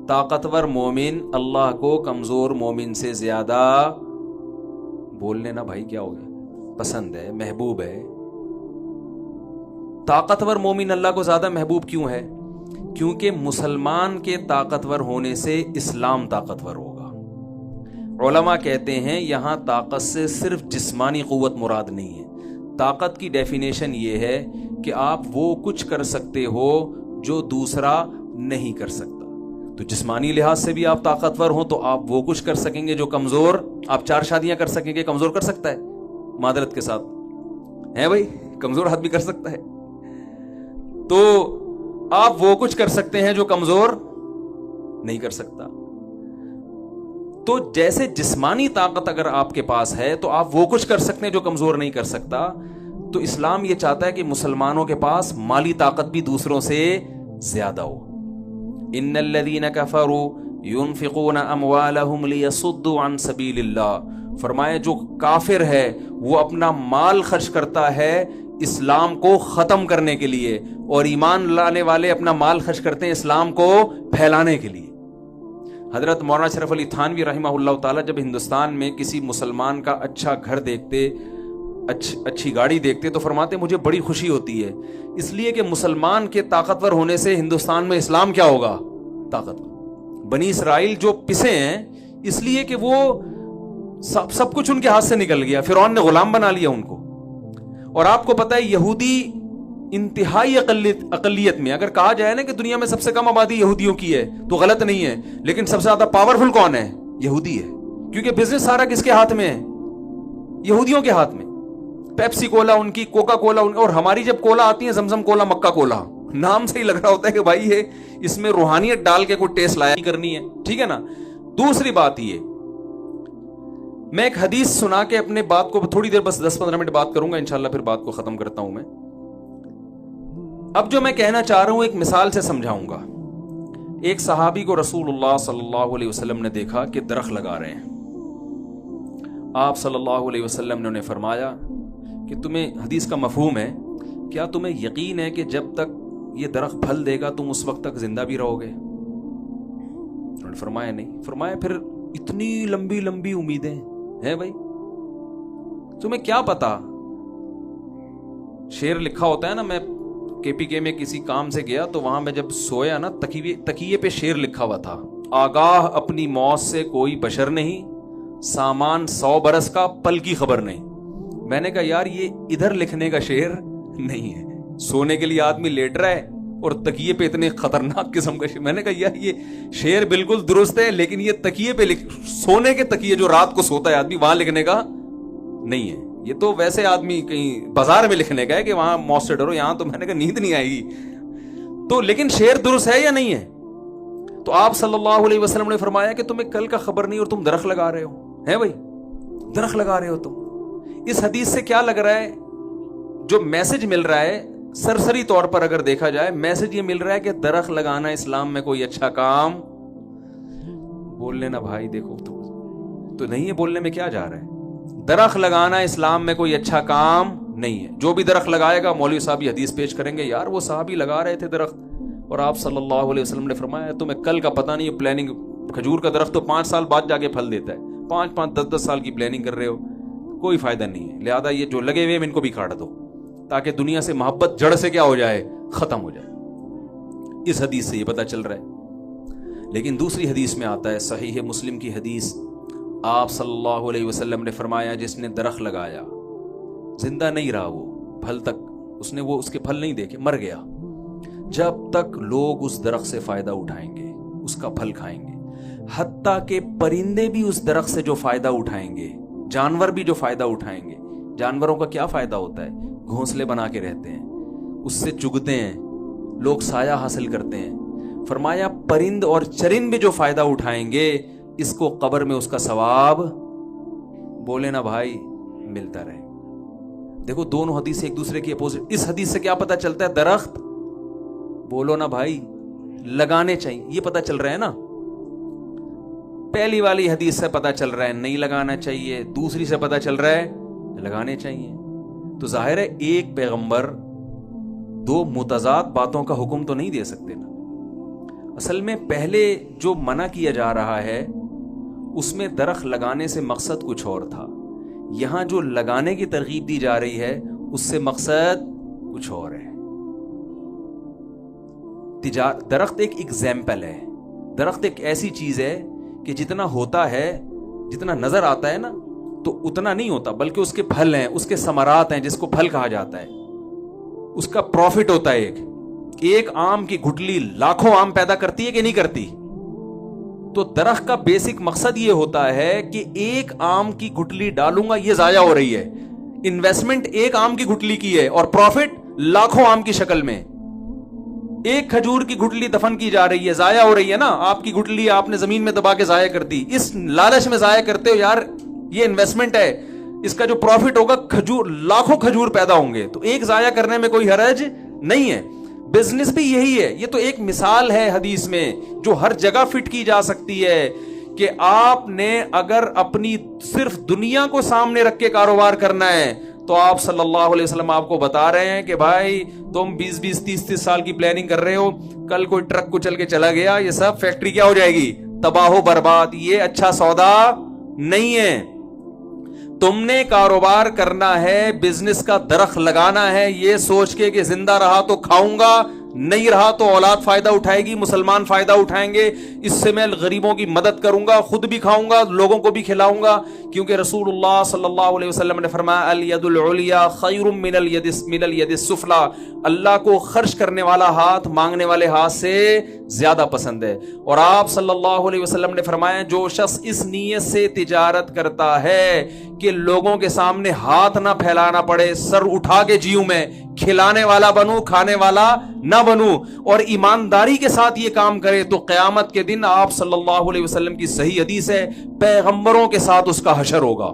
[SPEAKER 1] طاقتور مومن اللہ کو کمزور مومن سے زیادہ، بول لینا بھائی کیا ہو گیا، پسند ہے، محبوب ہے۔ طاقتور مومن اللہ کو زیادہ محبوب کیوں ہے؟ کیونکہ مسلمان کے طاقتور ہونے سے اسلام طاقتور ہوگا۔ علماء کہتے ہیں یہاں طاقت سے صرف جسمانی قوت مراد نہیں ہے، طاقت کی ڈیفینیشن یہ ہے کہ آپ وہ کچھ کر سکتے ہو جو دوسرا نہیں کر سکتا۔ تو جسمانی لحاظ سے بھی آپ طاقتور ہوں تو آپ وہ کچھ کر سکیں گے جو کمزور، آپ 4 شادیاں کر سکیں گے، کمزور کر سکتا ہے؟ معذرت کے ساتھ ہے بھائی، کمزور آدمی کر سکتا ہے۔ تو آپ وہ کچھ کر سکتے ہیں جو کمزور نہیں کر سکتا۔ تو جیسے جسمانی طاقت اگر آپ کے پاس ہے تو آپ وہ کچھ کر سکتے ہیں جو کمزور نہیں کر سکتا، تو اسلام یہ چاہتا ہے کہ مسلمانوں کے پاس مالی طاقت بھی دوسروں سے زیادہ ہو۔ ان الذين كفروا ينفقون اموالهم ليصدوا عن سبيل اللہ، فرمایا جو کافر ہے وہ اپنا مال خرچ کرتا ہے اسلام کو ختم کرنے کے لیے، اور ایمان لانے والے اپنا مال خرچ کرتے ہیں اسلام کو پھیلانے کے لیے۔ حضرت مولانا اشرف علی تھانوی رحمہ اللہ تعالی جب ہندوستان میں کسی مسلمان کا اچھا گھر دیکھتے، اچھی گاڑی دیکھتے تو فرماتے مجھے بڑی خوشی ہوتی ہے، اس لیے کہ مسلمان کے طاقتور ہونے سے ہندوستان میں اسلام کیا ہوگا؟ طاقتور۔ بنی اسرائیل جو پسے ہیں اس لیے کہ وہ سب کچھ ان کے ہاتھ سے نکل گیا، فرعون نے غلام بنا لیا ان کو۔ اور آپ کو پتا ہے یہودی انتہائی اقلیت میں، اگر کہا جائے نا کہ دنیا میں سب سے کم آبادی یہودیوں کی ہے تو غلط نہیں ہے، لیکن سب سے زیادہ پاورفل کون ہے؟ یہودی ہے، کیونکہ بزنس سارا کس کے ہاتھ میں ہے؟ یہودیوں کے ہاتھ میں۔ پیپسی کولا ان کی، کوکا کولا ان کی، اور ہماری جب کولا آتی ہے زمزم کولا، مکہ کولا، نام سے ہی لگ رہا ہوتا ہے کہ بھائی یہ اس میں روحانیت ڈال کے کوئی ٹیسٹ لایا کرنی ہے، ٹھیک ہے نا۔ دوسری بات یہ، میں ایک حدیث سنا کے اپنے بات کو تھوڑی دیر بس 10-15 منٹ بات کروں گا انشاءاللہ، پھر بات کو ختم کرتا ہوں میں۔ اب جو میں کہنا چاہ رہا ہوں ایک مثال سے سمجھاؤں گا۔ ایک صحابی کو رسول اللہ صلی اللہ علیہ وسلم نے دیکھا کہ درخت لگا رہے ہیں۔ آپ صلی اللہ علیہ وسلم نے انہیں فرمایا کہ تمہیں، حدیث کا مفہوم ہے، کیا تمہیں یقین ہے کہ جب تک یہ درخت پھل دے گا تم اس وقت تک زندہ بھی رہو گے؟ انہوں نے فرمایا نہیں۔ فرمایا پھر اتنی لمبی لمبی امیدیں ہیں بھائی، تمہیں کیا پتا؟ شعر لکھا ہوتا ہے نا، میں KPK میں کسی کام سے گیا تو وہاں میں جب سویا نا، تکیے پہ شعر لکھا ہوا تھا، آگاہ اپنی موت سے کوئی بشر نہیں، سامان 100 برس کا پل کی خبر نہیں۔ میں نے کہا یار یہ ادھر لکھنے کا شعر نہیں ہے، سونے کے لیے آدمی لیٹ رہا ہے اور تکیے پہ اتنے خطرناک قسم کا شعر۔ میں نے کہا یار یہ شعر بالکل درست ہے، لیکن یہ تکیے پہ سونے کے تکیے جو رات کو سوتا ہے آدمی، وہاں لکھنے کا نہیں ہے۔ یہ تو ویسے آدمی کہیں بازار میں لکھنے کا ہے کہ وہاں موت سے ڈرو، یہاں تو میں نے کہا نیند نہیں آئے گی تو، لیکن شعر درست ہے یا نہیں ہے؟ تو آپ صلی اللہ علیہ وسلم نے فرمایا کہ تمہیں کل کا خبر نہیں اور تم درخت لگا رہے ہو، ہے بھائی درخت لگا رہے ہو تم۔ اس حدیث سے کیا لگ رہا ہے؟ جو میسج مل رہا ہے سرسری طور پر اگر دیکھا جائے، میسج یہ مل رہا ہے کہ درخت لگانا اسلام میں کوئی اچھا کام، بول لینا بھائی دیکھو تو نہیں ہے، بولنے میں کیا جا رہا ہے؟ درخت لگانا اسلام میں کوئی اچھا کام نہیں ہے۔ جو بھی درخت لگائے گا، مولوی صاحب یہ حدیث پیش کریں گے، یار وہ صحابی لگا رہے تھے درخت، اور آپ صلی اللہ علیہ وسلم نے فرمایا تمہیں کل کا پتہ نہیں، پلاننگ، کھجور کا درخت تو 5 سال بعد جا کے پھل دیتا ہے، 5-5 10-10 سال کی پلاننگ کر رہے ہو، کوئی فائدہ نہیں ہے۔ لہذا یہ جو لگے ہوئے ان کو بھی کاٹ دو تاکہ دنیا سے محبت جڑ سے کیا ہو جائے، ختم ہو جائے۔ اس حدیث سے یہ پتہ چل رہا ہے۔ لیکن دوسری حدیث میں آتا ہے، صحیح مسلم کی حدیث، آپ صلی اللہ علیہ وسلم نے فرمایا جس نے درخت لگایا، زندہ نہیں رہا وہ پھل تک، اس کے پھل نہیں دیکھے، مر گیا، جب تک لوگ اس درخت سے فائدہ اٹھائیں گے اس کا پھل کھائیں گے، حتیٰ کہ پرندے بھی اس درخت سے جو فائدہ اٹھائیں گے، جانور بھی جو فائدہ اٹھائیں گے۔ جانوروں کا کیا فائدہ ہوتا ہے؟ گھونسلے بنا کے رہتے ہیں، اس سے چگتے ہیں، لوگ سایہ حاصل کرتے ہیں۔ فرمایا پرند اور چرند بھی جو فائدہ اٹھائیں گے، اس کو قبر میں اس کا ثواب، بولے نا بھائی، ملتا رہے۔ دیکھو دونوں حدیث ایک دوسرے کی اپوزٹ۔ اس حدیث سے کیا پتہ چلتا ہے؟ درخت، بولو نا بھائی، لگانے چاہیے. یہ پتہ چل رہا ہے نا, پہلی والی حدیث سے پتہ چل رہا ہے نہیں لگانا چاہیے, دوسری سے پتہ چل رہا ہے لگانے چاہیے. تو ظاہر ہے ایک پیغمبر دو متضاد باتوں کا حکم تو نہیں دے سکتے نا. اصل میں پہلے جو منع کیا جا رہا ہے اس میں درخت لگانے سے مقصد کچھ اور تھا, یہاں جو لگانے کی ترغیب دی جا رہی ہے اس سے مقصد کچھ اور ہے. درخت ایک ایگزامپل ہے, درخت ایک ایسی چیز ہے کہ جتنا ہوتا ہے, جتنا نظر آتا ہے نا تو اتنا نہیں ہوتا, بلکہ اس کے پھل ہیں, اس کے ثمرات ہیں جس کو پھل کہا جاتا ہے, اس کا پروفٹ ہوتا ہے. ایک آم کی گٹلی لاکھوں آم پیدا کرتی ہے کہ نہیں کرتی؟ تو درخت کا بیسک مقصد یہ ہوتا ہے کہ ایک آم کی گٹلی ڈالوں گا یہ ضائع ہو رہی ہے, انویسٹمنٹ ایک آم کی گٹلی کی ہے اور پروفٹ لاکھوں آم کی شکل میں. ایک کھجور کی گٹلی دفن کی جا رہی ہے, ضائع ہو رہی ہے نا, آپ کی گٹلی آپ نے زمین میں دبا کے ضائع کر دی, اس لالچ میں ضائع کرتے ہو یار یہ انویسٹمنٹ ہے, اس کا جو پروفٹ ہوگا کھجور لاکھوں کھجور پیدا ہوں گے, تو ایک ضائع کرنے میں کوئی حرج نہیں ہے. بزنس بھی یہی ہے. یہ تو ایک مثال ہے حدیث میں جو ہر جگہ فٹ کی جا سکتی ہے کہ آپ نے اگر اپنی صرف دنیا کو سامنے رکھ کے کاروبار کرنا ہے تو آپ صلی اللہ علیہ وسلم آپ کو بتا رہے ہیں کہ بھائی تم 20 30 سال کی پلاننگ کر رہے ہو, کل کوئی ٹرک کو چل کے چلا گیا, یہ سب فیکٹری کیا ہو جائے گی, تباہ و برباد. یہ اچھا سودا نہیں ہے. تم نے کاروبار کرنا ہے, بزنس کا درخت لگانا ہے یہ سوچ کے کہ زندہ رہا تو کھاؤں گا, نہیں رہا تو اولاد فائدہ اٹھائے گی, مسلمان فائدہ اٹھائیں گے, اس سے میں غریبوں کی مدد کروں گا, خود بھی کھاؤں گا, لوگوں کو بھی کھلاؤں گا. کیونکہ رسول اللہ صلی اللہ علیہ وسلم نے فرمایا الید العلیٰ خیر من الید السفلیٰ, اللہ کو خرچ کرنے والا ہاتھ مانگنے والے ہاتھ سے زیادہ پسند ہے. اور آپ صلی اللہ علیہ وسلم نے فرمایا جو شخص اس نیت سے تجارت کرتا ہے کہ لوگوں کے سامنے ہاتھ نہ پھیلانا پڑے, سر اٹھا کے جیوں میں, کھلانے والا بنوں کھانے والا نہ بنوں, اور ایمانداری کے ساتھ یہ کام کرے, تو قیامت کے دن آپ صلی اللہ علیہ وسلم کی صحیح حدیث ہے پیغمبروں کے ساتھ اس کا حشر ہوگا,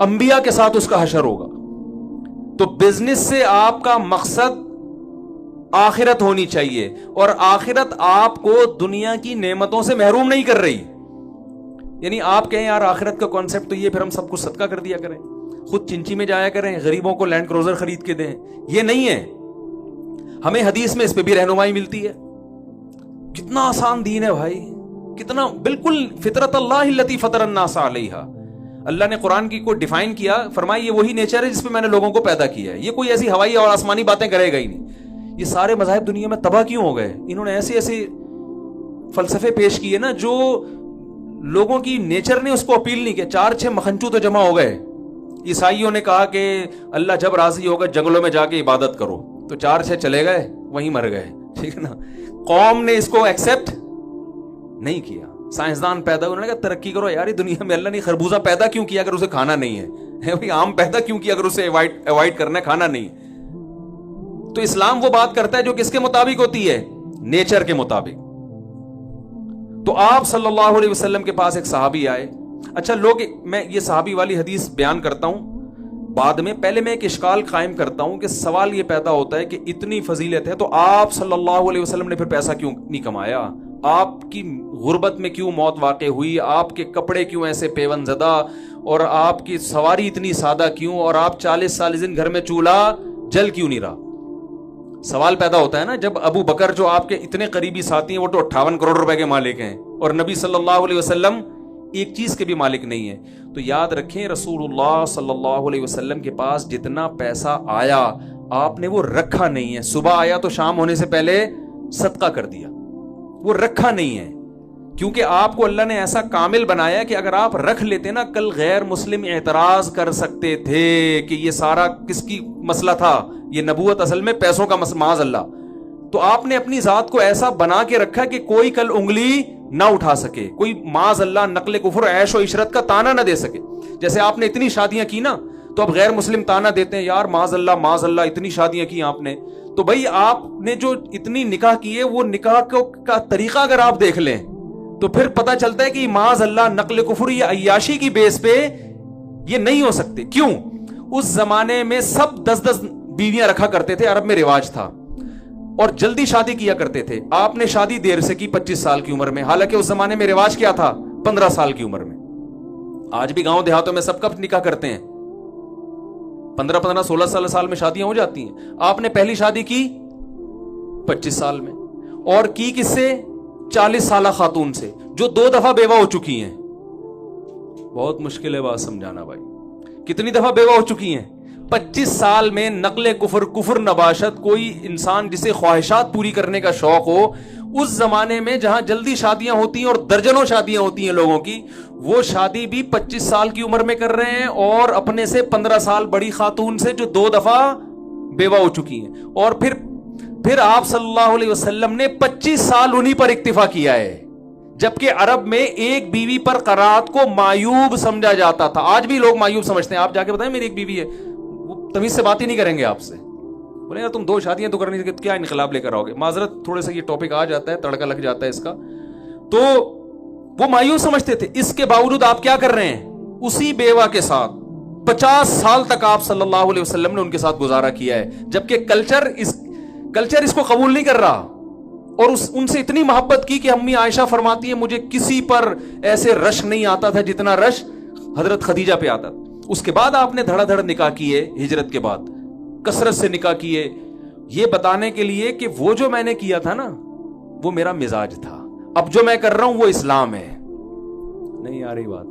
[SPEAKER 1] انبیاء کے ساتھ اس کا حشر ہوگا. تو بزنس سے آپ کا مقصد آخرت ہونی چاہیے, اور آخرت آپ کو دنیا کی نعمتوں سے محروم نہیں کر رہی. یعنی آپ کہیں یار آخرت کا کانسیپٹ تو یہ پھر ہم سب کچھ صدقہ کر دیا کریں, خود چنچی میں جایا کریں, غریبوں کو لینڈ کروزر خرید کے دیں, یہ نہیں ہے. ہمیں حدیث میں اس پہ بھی رہنمائی ملتی ہے. کتنا آسان دین ہے بھائی, کتنا بالکل فطرت اللہ التی فطر الناس علیہا. اللہ نے قرآن کی کو ڈیفائن کیا, فرمایا یہ وہی نیچر ہے جس پہ میں نے لوگوں کو پیدا کیا ہے. یہ کوئی ایسی ہوائی اور آسمانی باتیں کرے گا ہی نہیں. یہ سارے مذاہب دنیا میں تباہ کیوں ہو گئے؟ انہوں نے ایسے ایسے فلسفے پیش کیے نا جو لوگوں کی نیچر نے اس کو اپیل نہیں کیا. 4-6 مکھنچو تو جمع ہو گئے. عیسائیوں نے کہا کہ اللہ جب راضی ہوگا جنگلوں میں جا کے عبادت کرو, تو 4-6 چلے گئے, وہیں مر گئے, ٹھیک ہے نا. قوم نے اس کو ایکسپٹ نہیں کیا. سائنسدان پیدا ہوئے, انہوں نے کہا ترقی کرو یار, یہ دنیا میں اللہ نے خربوزہ پیدا کیوں کیا اگر اسے کھانا نہیں ہے, آم پیدا کیوں کیا اگر اسے اوائڈ کرنا ہے, کھانا نہیں. تو اسلام وہ بات کرتا ہے جو کس کے مطابق ہوتی ہے, نیچر کے مطابق. تو آپ صلی اللہ علیہ وسلم کے پاس ایک صحابی آئے. اچھا لوگ, میں یہ صحابی والی حدیث بیان کرتا ہوں بعد میں, پہلے میں ایک اشکال قائم کرتا ہوں کہ سوال یہ پیدا ہوتا ہے کہ اتنی فضیلت ہے تو آپ صلی اللہ علیہ وسلم نے پھر پیسہ کیوں نہیں کمایا, آپ کی غربت میں کیوں موت واقع ہوئی, آپ کے کپڑے کیوں ایسے پیون زدہ, اور آپ کی سواری اتنی سادہ کیوں, اور آپ 40 سال گھر میں چولہا جل کیوں نہیں رہا. سوال پیدا ہوتا ہے نا. جب ابو بکر جو آپ کے اتنے قریبی ساتھی ہیں وہ تو 58 کروڑ روپے کے مالک ہیں, اور نبی صلی اللہ علیہ وسلم ایک چیز کے بھی مالک نہیں ہے. تو یاد رکھیں رسول اللہ صلی اللہ علیہ وسلم کے پاس جتنا پیسہ آیا آپ نے وہ رکھا نہیں ہے. صبح آیا تو شام ہونے سے پہلے صدقہ کر دیا, وہ رکھا نہیں ہے. کیونکہ آپ کو اللہ نے ایسا کامل بنایا کہ اگر آپ رکھ لیتے نا, کل غیر مسلم اعتراض کر سکتے تھے کہ یہ سارا کس کی مسئلہ تھا, یہ نبوت اصل میں پیسوں کا معاذ اللہ. تو آپ نے اپنی ذات کو ایسا بنا کے رکھا کہ کوئی کل انگلی نہ اٹھا سکے, کوئی معاذ اللہ نقل کفر عیش و عشرت کا تانا نہ دے سکے. جیسے آپ نے اتنی شادیاں کی نا, تو اب غیر مسلم تانا دیتے ہیں یار معاذ اللہ اتنی شادیاں کی آپ نے. تو بھائی آپ نے جو اتنی نکاح کیے, وہ نکاح کا طریقہ اگر آپ دیکھ لیں تو پھر پتہ چلتا ہے کہ معاذ اللہ نقل کفر یا عیاشی کی بیس پہ یہ نہیں ہو سکتے. کیوں؟ اس زمانے میں سب 10 بیویاں رکھا کرتے تھے, عرب میں رواج تھا. اور جلدی شادی کیا کرتے تھے. آپ نے شادی دیر سے کی 25 سال کی عمر میں, حالانکہ اس زمانے میں رواج کیا تھا 15 سال کی عمر میں. آج بھی گاؤں دیہاتوں میں سب کب نکاح کرتے ہیں, 15 16 سال میں شادیاں ہو جاتی ہیں. آپ نے پہلی شادی کی 25 سال میں, اور کی کس سے؟ 40 سالہ خاتون سے جو 2 دفعہ بیوہ ہو چکی ہیں. بہت مشکل ہے بات سمجھانا بھائی. کتنی دفعہ بیوہ ہو چکی ہیں؟ 25 سال میں. نقل کفر نباشت. کوئی انسان جسے خواہشات پوری کرنے کا شوق ہو, اس زمانے میں جہاں جلدی شادیاں ہوتی ہیں اور درجنوں شادیاں ہوتی ہیں لوگوں کی, وہ شادی بھی 25 سال کی عمر میں کر رہے ہیں, اور اپنے سے 15 سال بڑی خاتون سے جو 2 دفعہ بیوہ ہو چکی ہیں. اور پھر آپ صلی اللہ علیہ وسلم نے 25 سال انہی پر اکتفا کیا ہے, جبکہ عرب میں ایک بیوی پر قرات کو معیوب سمجھا جاتا تھا. آج بھی لوگ معیوب سمجھتے ہیں. آپ جا کے بتائیں میری ایک بیوی ہے, وہ تمیز سے بات ہی نہیں کریں گے آپ سے. بولیں گے تم 2 شادیاں تو کرنی, کیا انقلاب لے کر آؤ گے. معذرت, تھوڑے سے یہ ٹاپک آ جاتا ہے, تڑکا لگ جاتا ہے اس کا. تو وہ مایوس سمجھتے تھے. اس کے باوجود آپ کیا کر رہے ہیں؟ اسی بیوہ کے ساتھ 50 سال تک آپ صلی اللہ علیہ وسلم نے ان کے ساتھ گزارا کیا ہے, جبکہ کلچر اس کو قبول نہیں کر رہا. اور ان سے اتنی محبت کی کہ امی عائشہ فرماتی ہے مجھے کسی پر ایسے رش نہیں آتا تھا جتنا رش حضرت خدیجہ پہ آتا تھا. اس کے بعد آپ نے دھڑا دھڑ نکاح کیے, ہجرت کے بعد کثرت سے نکاح کیے, یہ بتانے کے لیے کہ وہ جو میں نے کیا تھا نا وہ میرا مزاج تھا, اب جو میں کر رہا ہوں وہ اسلام ہے. نہیں آ رہی بات؟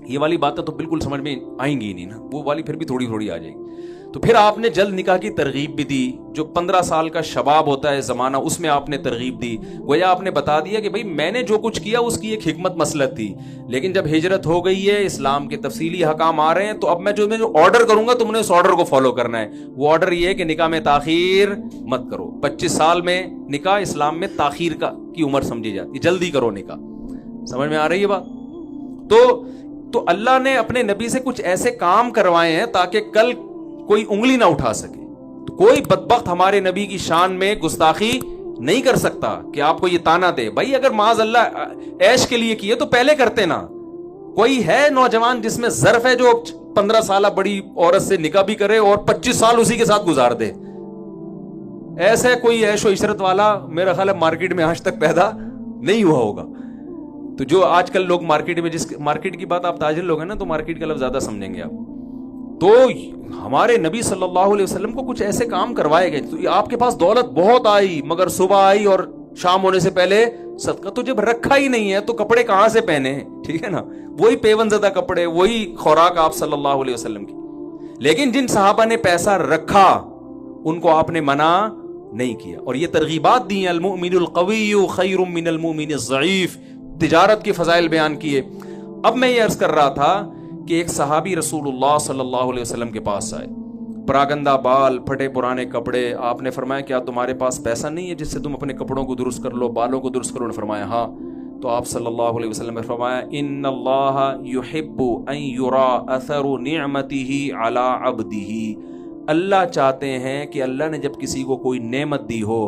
[SPEAKER 1] یہ والی باتیں تو بالکل سمجھ میں آئیں گی نہیں نا, وہ والی پھر بھی تھوڑی آ جائے گی. تو پھر آپ نے جلد نکاح کی ترغیب بھی دی. جو 15 سال کا شباب ہوتا ہے زمانہ, اس میں آپ نے ترغیب دی. گویا آپ نے بتا دیا کہ بھئی میں نے جو کچھ کیا اس کی ایک حکمت مسلط تھی, لیکن جب ہجرت ہو گئی ہے, اسلام کے تفصیلی حکام آ رہے ہیں, تو اب میں جو آرڈر کروں گا تم نے اس آرڈر کو فالو کرنا ہے. وہ آرڈر یہ ہے کہ نکاح میں تاخیر مت کرو. 25 سال میں نکاح اسلام میں تاخیر کی عمر سمجھی جاتی ہے, جلدی کرو نکاح. سمجھ میں آ رہی ہے بات؟ تو اللہ نے اپنے نبی سے کچھ ایسے کام کروائے ہیں تاکہ کل کوئی انگلی نہ اٹھا سکے. تو کوئی بدبخت ہمارے نبی کی شان میں گستاخی نہیں کر سکتا کہ آپ کو یہ تانا دے. بھائی اگر معاذ اللہ عیش کے لیے کیے تو پہلے کرتے نا. کوئی ہے نوجوان جس میں ظرف ہے جو 15 سالہ بڑی عورت سے نکاح بھی کرے اور 25 سال اسی کے ساتھ گزار دے؟ ایسے کوئی عیش و عشرت والا میرا خیال ہے مارکیٹ میں آج تک پیدا نہیں ہوا ہوگا. تو جو آج کل لوگ مارکیٹ میں, جس مارکیٹ کی بات, آپ تاجر لوگ ہیں نا تو مارکیٹ کا لفظ زیادہ سمجھیں گے آپ. تو ہمارے نبی صلی اللہ علیہ وسلم کو کچھ ایسے کام کروائے گئے. تو آپ کے پاس دولت بہت آئی, مگر صبح آئی اور شام ہونے سے پہلے صدقہ. تو جب رکھا ہی نہیں ہے تو کپڑے کہاں سے پہنے ہیں؟ ٹھیک ہے نا, وہی پیون زدہ کپڑے, وہی خوراک آپ صلی اللہ علیہ وسلم کی. لیکن جن صحابہ نے پیسہ رکھا ان کو آپ نے منع نہیں کیا, اور یہ ترغیبات دی ہیں. المؤمن القوی خیر من المؤمن الضعیف, تجارت کے فضائل بیان کیے. اب میں یہ عرض کر رہا تھا کہ ایک صحابی رسول اللہ صلی اللہ علیہ وسلم کے پاس آئے, پراگندہ بال, پھٹے پرانے کپڑے. آپ نے فرمایا کیا تمہارے پاس پیسہ نہیں ہے جس سے تم اپنے کپڑوں کو درست کر لو, بالوں کو درست کرو؟ نے فرمایا ہاں. تو آپ صلی اللہ علیہ وسلم نے فرمایا ان اللہ یحب ان یرا اثر نعمتہ علی عبدہ, اللہ چاہتے ہیں کہ اللہ نے جب کسی کو کوئی نعمت دی ہو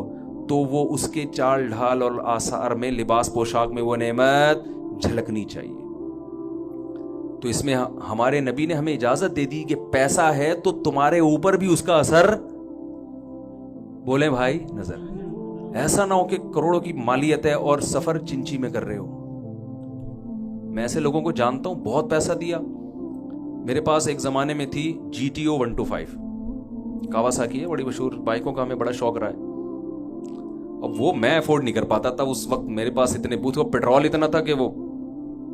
[SPEAKER 1] تو وہ اس کے چال ڈھال اور آثار میں, لباس پوشاک میں وہ نعمت جھلکنی چاہیے. تو اس میں ہمارے نبی نے ہمیں اجازت دے دی کہ پیسہ ہے تو تمہارے اوپر بھی اس کا اثر, بولیں بھائی, نظر. ایسا نہ ہو کہ کروڑوں کی مالیت ہے اور سفر چنچی میں کر رہے ہو. میں ایسے لوگوں کو جانتا ہوں, بہت پیسہ دیا. میرے پاس ایک زمانے میں تھی GTO 125, کاواساکی ہے, بڑی مشہور بائکوں کا ہمیں بڑا شوق رہا ہے. اب وہ میں افورڈ نہیں کر پاتا تھا اس وقت. میرے پاس اتنے بوتھ کا پیٹرول اتنا تھا کہ وہ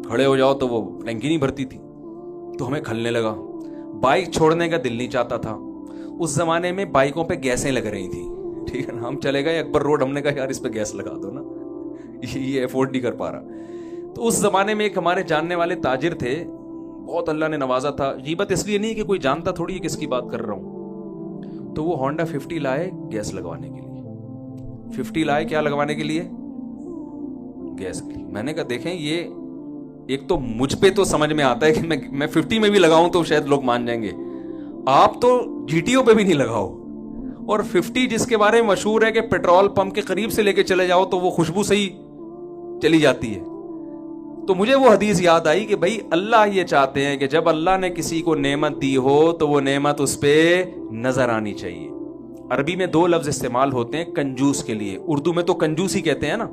[SPEAKER 1] کھڑے ہو جاؤ تو وہ ٹینکی نہیں بھرتی تھی. تو ہمیں کھلنے لگا, بائک چھوڑنے کا دل نہیں چاہتا تھا. اس زمانے میں بائکوں پہ گیسیں لگ رہی تھیں, ٹھیک ہے نا. ہم چلے گئے اکبر روڈ, ہم نے کہا یار اس پہ گیس لگا دو نا, یہ افورڈ نہیں کر پا رہا. تو اس زمانے میں ایک ہمارے جاننے والے تاجر تھے, بہت اللہ نے نوازا تھا. غیبت اس لیے نہیں کہ کوئی جانتا تھوڑی ہے کس کی بات کر رہا ہوں. تو وہ ہونڈا 50 لائے گیس لگوانے کے لیے. 50 لائے کیا لگوانے کے لیے؟ گیس کے لیے. میں نے کہا دیکھیں یہ ایک تو مجھ پہ تو سمجھ میں آتا ہے کہ میں 50 میں بھی لگاؤں تو شاید لوگ مان جائیں گے, آپ تو GTO پہ بھی نہیں لگاؤ. اور 50 جس کے بارے میں مشہور ہے کہ پیٹرول پمپ کے قریب سے لے کے چلے جاؤ تو وہ خوشبو سے ہی چلی جاتی ہے. تو مجھے وہ حدیث یاد آئی کہ بھائی اللہ یہ چاہتے ہیں کہ جب اللہ نے کسی کو نعمت دی ہو تو وہ نعمت اس پہ نظر آنی چاہیے. عربی میں 2 لفظ استعمال ہوتے ہیں کنجوس کے لیے. اردو میں تو کنجوسی کہتے ہیں نا,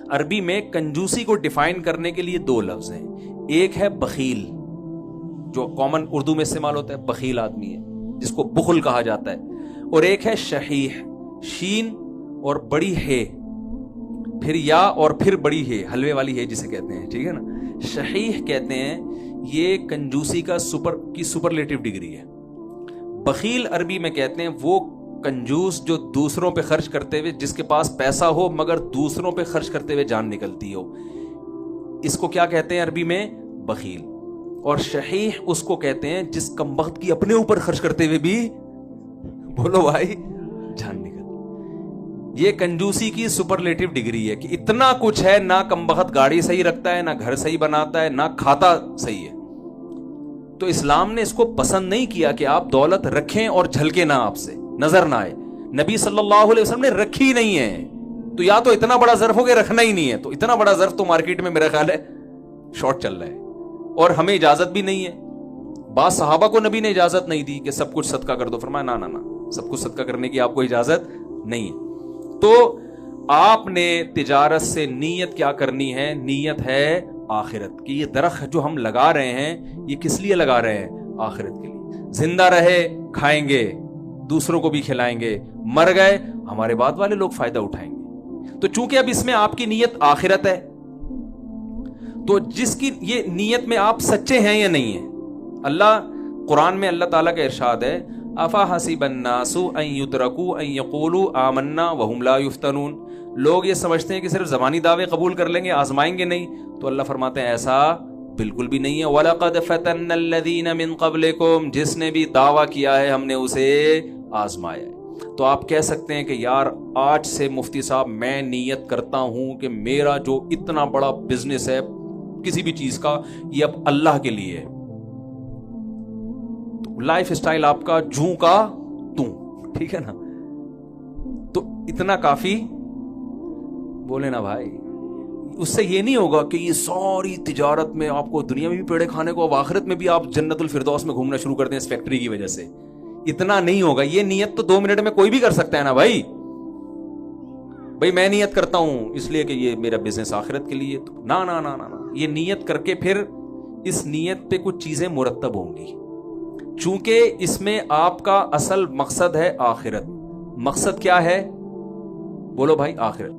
[SPEAKER 1] عربی میں کنجوسی کو ڈیفائن کرنے کے لیے 2 لفظ ہیں. ایک ہے بخیل, جو کامن اردو میں استعمال ہوتا ہے, بخیل آدمی ہے جس کو بخل کہا جاتا ہے. اور ایک ہے شحیح, شین اور بڑی ہے, پھر یا اور پھر بڑی ہے, حلوے والی ہے جسے کہتے ہیں, ٹھیک ہے نا. شحیح کہتے ہیں یہ کنجوسی کا سپرلیٹو ڈگری ہے. بخیل عربی میں کہتے ہیں وہ کنجوس جو دوسروں پہ خرچ کرتے ہوئے, جس کے پاس پیسہ ہو مگر دوسروں پہ خرچ کرتے ہوئے جان نکلتی ہو, اس کو کیا کہتے ہیں عربی میں؟ بخیل. اور شحیح اس کو کہتے ہیں جس کمبخت کی اپنے اوپر خرچ کرتے ہوئے بھی, بولو بھائی, جان نکل. یہ کنجوسی کی سپرلیٹو ڈگری ہے کہ اتنا کچھ ہے, نہ کمبخت گاڑی صحیح رکھتا ہے, نہ گھر صحیح بناتا ہے, نہ کھاتا صحیح ہے. تو اسلام نے اس کو پسند نہیں کیا کہ آپ دولت رکھیں اور جھلکے نہ, آپ سے نظر نہ آئے. نبی صلی اللہ علیہ وسلم نے رکھی نہیں ہے, تو یا تو اتنا بڑا ظرف ہو کہ رکھنا ہی نہیں ہے, تو اتنا بڑا ظرف تو مارکیٹ میں میرا خیال ہے شارٹ چل رہا ہے, اور ہمیں اجازت بھی نہیں ہے. بعض صحابہ کو نبی نے اجازت نہیں دی کہ سب کچھ صدقہ کر دو, فرمایا نہ نہ نہ, سب کچھ صدقہ کرنے کی آپ کو اجازت نہیں ہے. تو آپ نے تجارت سے نیت کیا کرنی ہے؟ نیت ہے آخرت کی. یہ درخت جو ہم لگا رہے ہیں یہ کس لیے لگا رہے ہیں؟ آخرت کے لیے. زندہ رہے کھائیں گے, دوسروں کو بھی کھلائیں گے, مر گئے ہمارے بعد والے لوگ فائدہ اٹھائیں گے. تو چونکہ اب اس میں آپ کی نیت آخرت ہے, تو جس کی یہ نیت میں آپ سچے ہیں یا نہیں ہیں. قرآن میں اللہ تعالیٰ کا ارشاد ہے, افا حسب الناس ان یترکوا ان یقولوا آمنا وهم لا یفتنون. لوگ یہ سمجھتے ہیں کہ صرف زبانی دعوے قبول کر لیں گے, آزمائیں گے نہیں. تو اللہ فرماتے ہیں ایسا بالکل بھی نہیں ہے. وَلَقَدْ فَتَنَّ الَّذِينَ مِن قَبْلِكُمْ, جس نے بھی دعویٰ کیا ہے ہم نے اسے آزمایا ہے. تو آپ کہہ سکتے ہیں کہ یار آج سے مفتی صاحب میں نیت کرتا ہوں کہ میرا جو اتنا بڑا بزنس ہے کسی بھی چیز کا, یہ اب اللہ کے لیے ہے. لائف اسٹائل آپ کا جوں کا توں, ٹھیک ہے نا. تو اتنا کافی, بولے نا بھائی. اس سے یہ نہیں ہوگا کہ یہ ساری تجارت میں آپ کو دنیا میں بھی پیڑے کھانے کو, اب آخرت میں بھی آپ جنت الفردوس میں گھومنا شروع کر دیں اس فیکٹری کی وجہ سے. اتنا نہیں ہوگا. یہ نیت تو 2 منٹ میں کوئی بھی کر سکتا ہے نا بھائی. میں نیت کرتا ہوں اس لیے کہ یہ میرا بزنس آخرت کے لیے, تو نا نا نا نا, یہ نیت کر کے پھر اس نیت پہ کچھ چیزیں مرتب ہوں گی. چونکہ اس میں آپ کا اصل مقصد ہے آخرت. مقصد کیا ہے؟ بولو بھائی, آخرت.